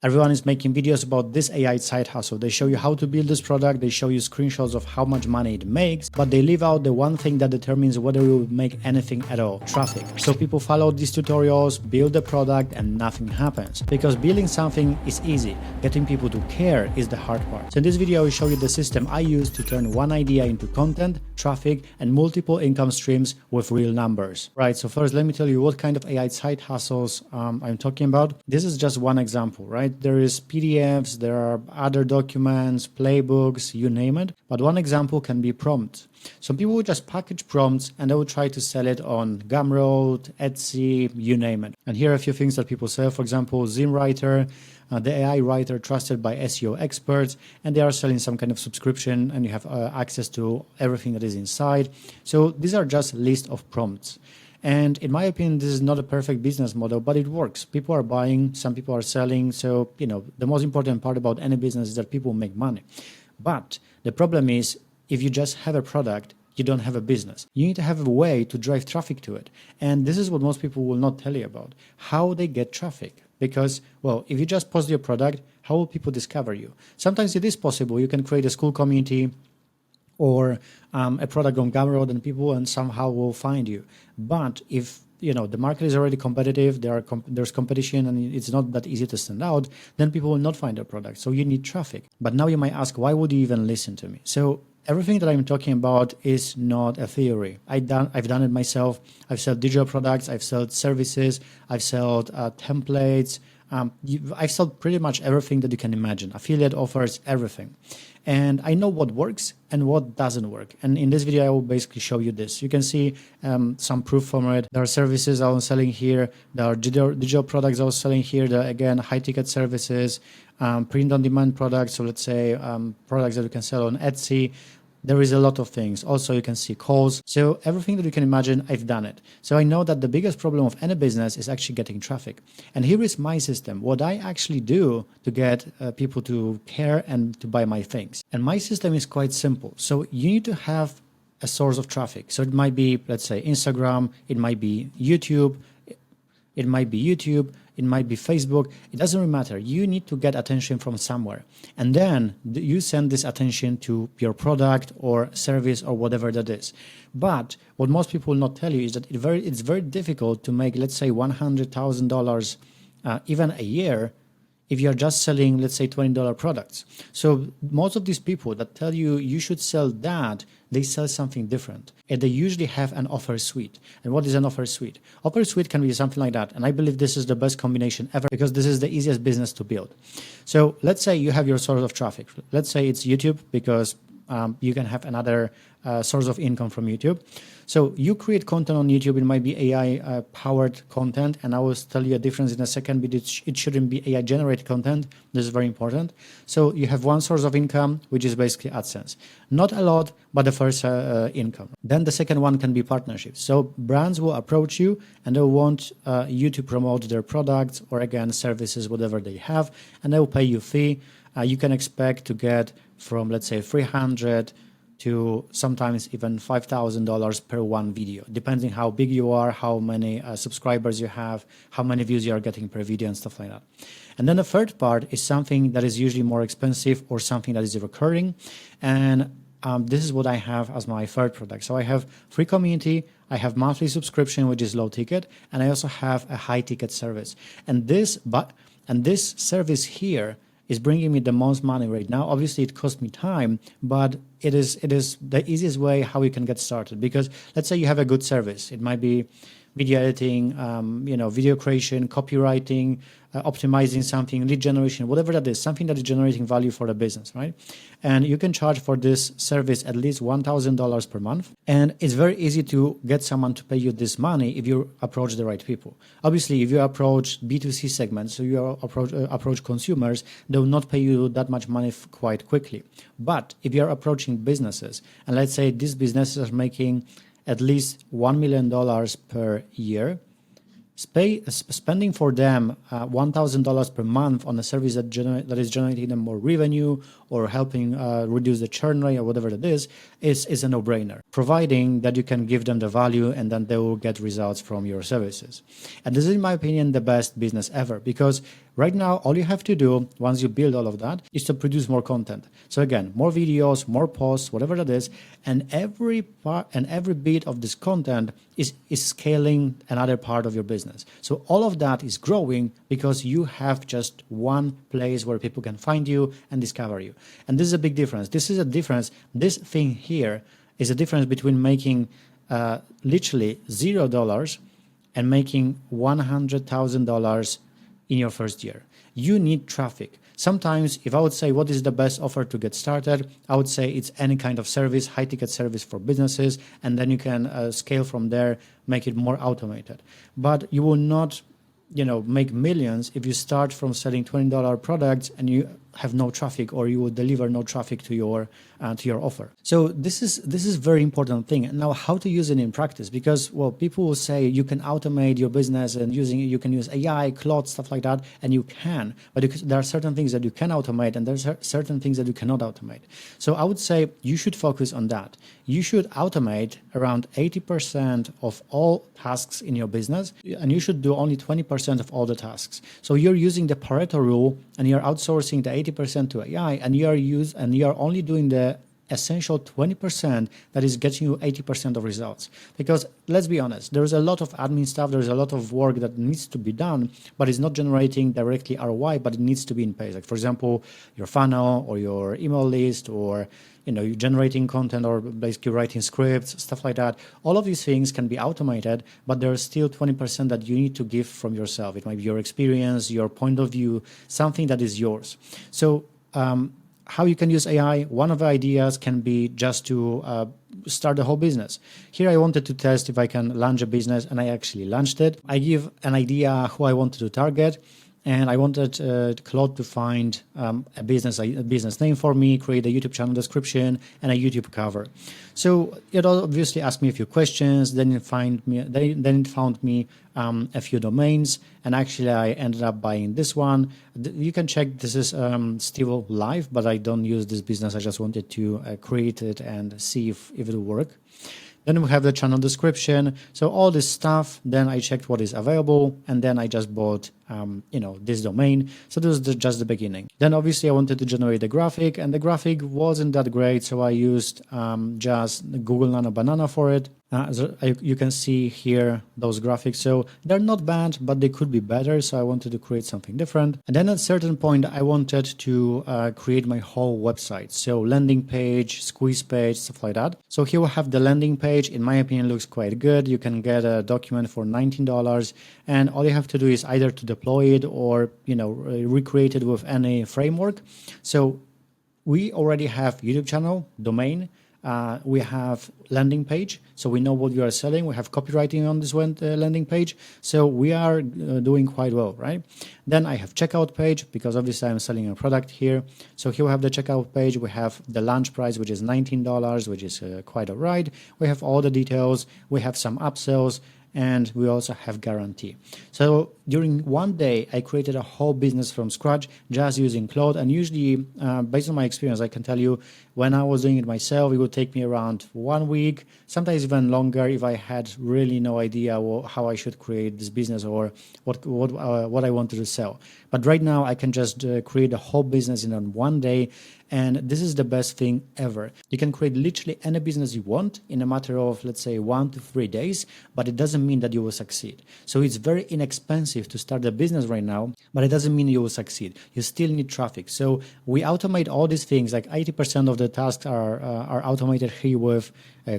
Everyone is making videos about this AI side hustle. They show you how to build this product, they show you screenshots of how much money it makes, but they leave out the one thing that determines whether you will make anything at all: traffic. So people follow these tutorials, build the product, and nothing happens. Because building something is easy, getting people to care is the hard part. So in this video I will show you the system I use to turn one idea into content, traffic, and multiple income streams with real numbers. Right, so first let me tell you what kind of AI side hustles I'm talking about. This is just one example, right? There is PDFs, there are other documents, playbooks, you name it. But one example can be prompts. Some people will just package prompts and they will try to sell it on Gumroad, Etsy, you name it. And here are a few things that people sell. For example, Zim Writer, the AI writer trusted by SEO experts, and they are selling some kind of subscription and you have access to everything that is inside. So these are just list of prompts. And in my opinion, this is not a perfect business model, but it works. People are buying, some people are selling. So, the most important part about any business is that people make money. But the problem is, if you just have a product, you don't have a business. You need to have a way to drive traffic to it. And this is what most people will not tell you about, how they get traffic. Because, well, if you just post your product, how will people discover you? Sometimes it is possible. You can create a school community or a product on Gumroad and people and somehow will find you. But if the market is already competitive, there's competition and it's not that easy to stand out, then people will not find your product. So you need traffic. But now you might ask, why would you even listen to me? So everything that I'm talking about is not a theory. I've done it myself. I've sold digital products, I've sold services, I've sold templates. I've sold pretty much everything that you can imagine. Affiliate offers, everything. And I know what works and what doesn't work. And in this video, I will basically show you this. You can see some proof from it. There are services I was selling here. There are digital products I was selling here. There are, again, high-ticket services, print-on-demand products. So let's say products that you can sell on Etsy. There is a lot of things. Also, you can see calls. So everything that you can imagine, I've done it. So I know that the biggest problem of any business is actually getting traffic. And here is my system, what I actually do to get people to care and to buy my things. And my system is quite simple. So you need to have a source of traffic. So it might be, let's say, Instagram, it might be YouTube, it might be Facebook. It doesn't really matter. You need to get attention from somewhere. And then you send this attention to your product or service or whatever that is. But what most people will not tell you is that it's very difficult to make, let's say, $100,000 even a year if you're just selling, let's say, $20 products. So most of these people that tell you you should sell that, they sell something different. And they usually have an offer suite. And what is an offer suite? Offer suite can be something like that. And I believe this is the best combination ever because this is the easiest business to build. So let's say you have your source of traffic. Let's say it's YouTube because you can have another source of income from YouTube. So you create content on YouTube. It might be AI powered content. And I will tell you a difference in a second, but it shouldn't be AI generated content. This is very important. So you have one source of income, which is basically AdSense. Not a lot, but the first income. Then the second one can be partnerships. So brands will approach you and they will want you to promote their products or again, services, whatever they have, and they will pay you a fee. You can expect to get from, let's say, $300 to sometimes even $5,000 per one video, depending how big you are, how many subscribers you have, how many views you are getting per video and stuff like that. And then the third part is something that is usually more expensive or something that is recurring. And this is what I have as my third product. So I have free community, I have monthly subscription, which is low ticket, and I also have a high ticket service. And this service here is bringing me the most money right now. Obviously, it costs me time, but it is the easiest way how you can get started. Because let's say you have a good service. It might be video editing, video creation, copywriting, optimizing something, lead generation, whatever that is, something that is generating value for the business, right? And you can charge for this service at least $1,000 per month. And it's very easy to get someone to pay you this money if you approach the right people. Obviously, if you approach B2C segments, so you approach consumers, they will not pay you that much money quite quickly. But if you're approaching businesses, and let's say these businesses are making at least $1 million per year, spending for them $1,000 per month on a service that is generating them more revenue or helping reduce the churn rate or whatever it is a no-brainer, providing that you can give them the value and then they will get results from your services. And this is, in my opinion, the best business ever, because Right now, all you have to do once you build all of that is to produce more content. So again, more videos, more posts, whatever that is, and every part and every bit of this content is scaling another part of your business. So all of that is growing because you have just one place where people can find you and discover you. And this is a big difference. This is a difference. This thing here is a difference between making literally $0 and making $100,000 in your first year. You need traffic. Sometimes if I would say what is the best offer to get started, I would say it's any kind of service, high ticket service for businesses, and then you can scale from there, make it more automated. But you will not make millions if you start from selling $20 products and you have no traffic, or you will deliver no traffic to your offer. So this is very important thing. And now how to use it in practice? Because people will say you can automate your business and you can use AI, Claude, stuff like that, and you can. But there are certain things that you can automate, and there's certain things that you cannot automate. So I would say you should focus on that. You should automate around 80% of all tasks in your business, and you should do only 20% of all the tasks. So you're using the Pareto rule, and you're outsourcing the 80% to AI, and you are only doing the essential 20% that is getting you 80% of results. Because let's be honest, there's a lot of admin stuff, there's a lot of work that needs to be done, but it's not generating directly ROI, but it needs to be in place. Like for example, your funnel or your email list, or you're generating content, or basically writing scripts, stuff like that. All of these things can be automated, but there's still 20% that you need to give from yourself. It might be your experience, your point of view, something that is yours. So how you can use AI, one of the ideas can be just to start a whole business. Here I wanted to test if I can launch a business, and I actually launched it. I give an idea who I wanted to target, and I wanted Claude to find a business name for me, create a YouTube channel description, and a YouTube cover. So it obviously asked me a few questions. Then it found me a few domains, and actually I ended up buying this one. You can check this is still live, but I don't use this business. I just wanted to create it and see if it will work. Then we have the channel description. So all this stuff, then I checked what is available, and then I just bought this domain. So this was just the beginning. Then obviously I wanted to generate a graphic, and the graphic wasn't that great, so I used just Google Nano Banana for it. You can see here those graphics. So they're not bad, but they could be better. So I wanted to create something different. And then at a certain point, I wanted to create my whole website. So landing page, squeeze page, stuff like that. So here we have the landing page. In my opinion, looks quite good. You can get a document for $19, and all you have to do is either to deploy it or recreate it with any framework. So we already have YouTube channel, domain. We have landing page, so we know what we are selling. We have copywriting on this one landing page, so we are doing quite well, right? Then I have checkout page, because obviously I'm selling a product here. So here we have the checkout page. We have the launch price, which is $19, which is quite all right. We have all the details. We have some upsells, and we also have guarantee. So during one day, I created a whole business from scratch just using Claude. And usually, based on my experience, I can tell you when I was doing it myself, it would take me around 1 week, sometimes even longer, if I had really no idea how I should create this business or what I wanted to sell. But right now, I can just create a whole business in one day. And this is the best thing ever. You can create literally any business you want in a matter of, let's say, 1 to 3 days, but it doesn't mean that you will succeed. So it's very inexpensive to start a business right now, but it doesn't mean you will succeed. You still need traffic. So we automate all these things, like 80% of the tasks are automated here with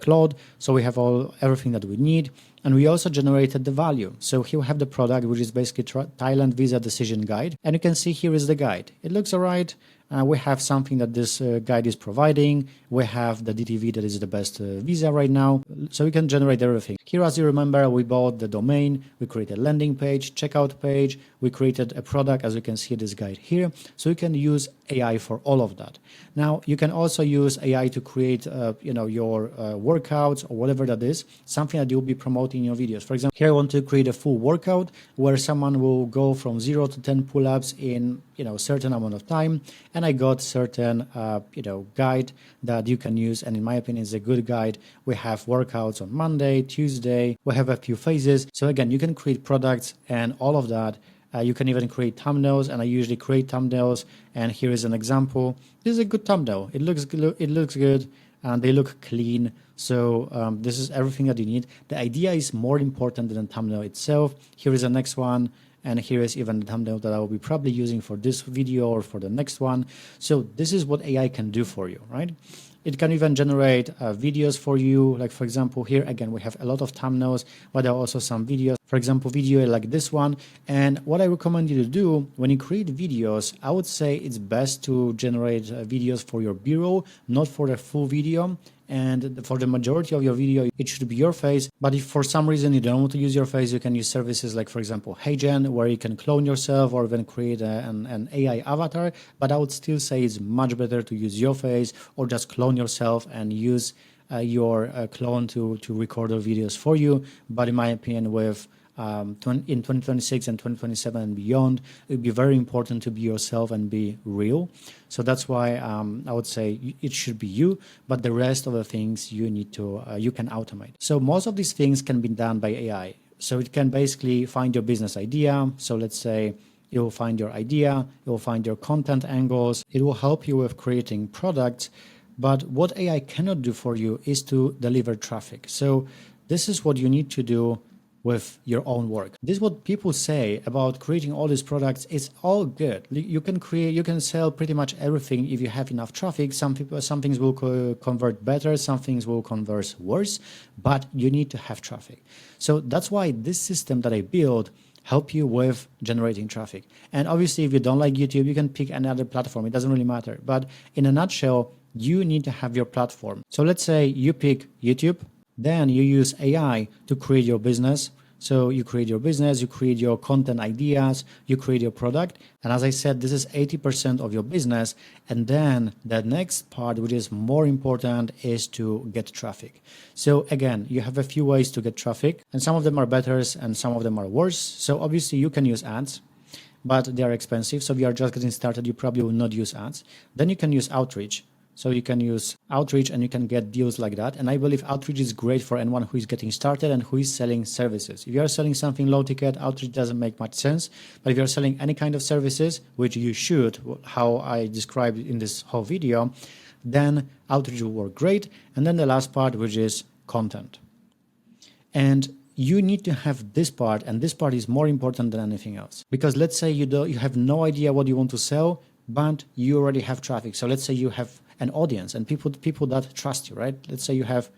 Claude. So we have everything that we need. And we also generated the value. So here we have the product, which is basically Thailand visa decision guide. And you can see here is the guide. It looks all right. We have something that this guide is providing. We have the DTV that is the best visa right now. So we can generate everything. Here, as you remember, we bought the domain. We created a landing page, checkout page. We created a product, as you can see this guide here. So you can use AI for all of that. Now, you can also use AI to create your workouts or whatever that is, something that you'll be promoting in your videos. For example, here I want to create a full workout where someone will go from 0 to 10 pull-ups in a certain amount of time, and I got certain guide that you can use, and in my opinion, it's a good guide. We have workouts on Monday, Tuesday. We have a few phases. So again, you can create products and all of that You can even create thumbnails, and I usually create thumbnails. And here is an example. This is a good thumbnail. It looks good, and they look clean. So this is everything that you need. The idea is more important than the thumbnail itself. Here is the next one. And here is even the thumbnail that I will be probably using for this video or for the next one. So this is what AI can do for you, right? It can even generate videos for you. Like, for example, here again, we have a lot of thumbnails, but there are also some videos. For example, video like this one. And what I recommend you to do when you create videos, I would say it's best to generate videos for your B-roll, not for the full video. And for the majority of your video, it should be your face. But if for some reason you don't want to use your face, you can use services like, for example, HeyGen, where you can clone yourself or even create an AI avatar. But I would still say it's much better to use your face or just clone yourself and use your clone to record the videos for you. But in my opinion, with in 2026 and 2027 and beyond, it would be very important to be yourself and be real. So that's why I would say it should be you, but the rest of the things you need to, you can automate. So most of these things can be done by AI. So it can basically find your business idea. So let's say it will find your idea, it will find your content angles, it will help you with creating products. But what AI cannot do for you is to deliver traffic. So this is what you need to do with your own work. This is what people say about creating all these products. It's all good. You can sell pretty much everything if you have enough traffic. Some things will convert better, some things will convert worse, but you need to have traffic. So that's why this system that I built help you with generating traffic. And obviously, if you don't like YouTube, you can pick another platform. It doesn't really matter. But in a nutshell, you need to have your platform. So let's say you pick YouTube, then you use AI to create your business. So you create your business, you create your content ideas, you create your product. And as I said, this is 80% of your business. And then the next part, which is more important, is to get traffic. So again, you have a few ways to get traffic, and some of them are better and some of them are worse. So obviously you can use ads, but they are expensive. So if you are just getting started, you probably will not use ads. Then you can use outreach. So you can use outreach and you can get deals like that. And I believe outreach is great for anyone who is getting started and who is selling services. If you are selling something low ticket, outreach doesn't make much sense. But if you're selling any kind of services, which you should, how I described in this whole video, then outreach will work great. And then the last part, which is content. And you need to have this part, and this part is more important than anything else. Because let's say you have no idea what you want to sell, but you already have traffic. So let's say you have an audience and people that trust you, right? Let's say you have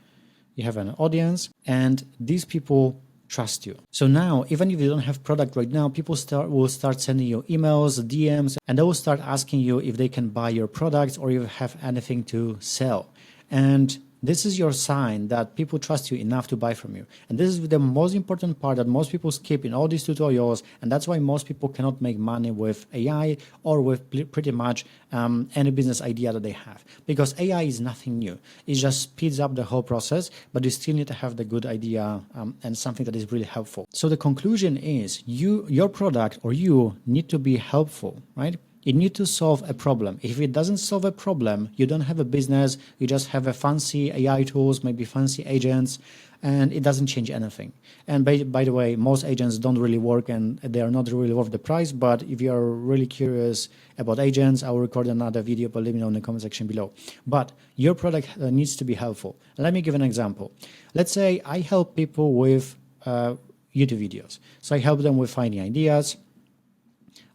an audience and these people trust you. So now, even if you don't have product right now, people will start sending you emails, DMs, and they will start asking you if they can buy your products or if you have anything to sell. And this is your sign that people trust you enough to buy from you. And this is the most important part that most people skip in all these tutorials. And that's why most people cannot make money with AI or with pretty much any business idea that they have. Because AI is nothing new. It just speeds up the whole process, but you still need to have the good idea and something that is really helpful. So the conclusion is your product or you need to be helpful, right? It needs to solve a problem. If it doesn't solve a problem, you don't have a business, you just have a fancy AI tools, maybe fancy agents, and it doesn't change anything. And by the way, most agents don't really work and they are not really worth the price. But if you are really curious about agents, I will record another video, but let me know in the comment section below. But your product needs to be helpful. Let me give an example. Let's say I help people with YouTube videos. So I help them with finding ideas.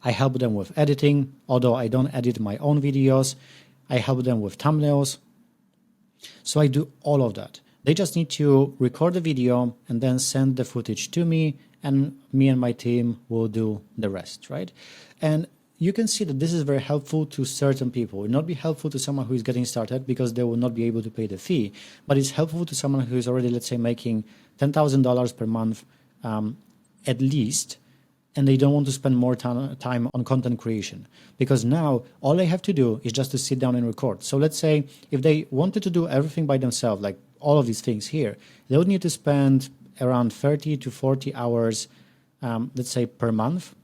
I help them with editing, although I don't edit my own videos. I help them with thumbnails. So I do all of that. They just need to record the video and then send the footage to me, and me and my team will do the rest, right? And you can see that this is very helpful to certain people. It will not be helpful to someone who is getting started because they will not be able to pay the fee, but it's helpful to someone who is already, let's say, making $10,000 per month at least, and they don't want to spend more time on content creation, because now all they have to do is just to sit down and record. So let's say if they wanted to do everything by themselves, like all of these things here, they would need to spend around 30 to 40 hours, let's say per month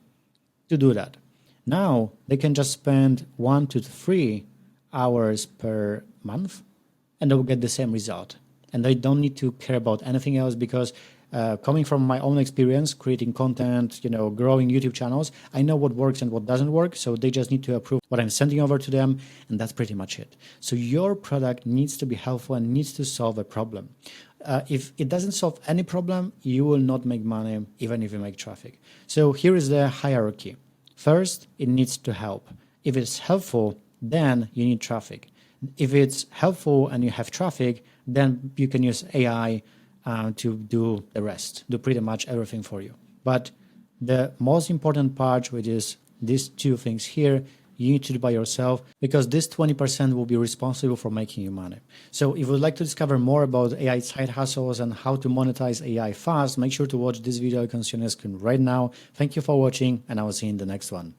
to do that. Now they can just spend 1 to 3 hours per month and they will get the same result. And they don't need to care about anything else because Coming from my own experience, creating content, growing YouTube channels, I know what works and what doesn't work. So they just need to approve what I'm sending over to them. And that's pretty much it. So your product needs to be helpful and needs to solve a problem. If it doesn't solve any problem, you will not make money, even if you make traffic. So here is the hierarchy. First, it needs to help. If it's helpful, then you need traffic. If it's helpful and you have traffic, then you can use AI to do the rest, do pretty much everything for you. But the most important part, which is these two things here, you need to do by yourself, because this 20% will be responsible for making you money. So if you would like to discover more about AI side hustles and how to monetize AI fast, make sure to watch this video you can see on the screen right now. Thank you for watching, and I will see you in the next one.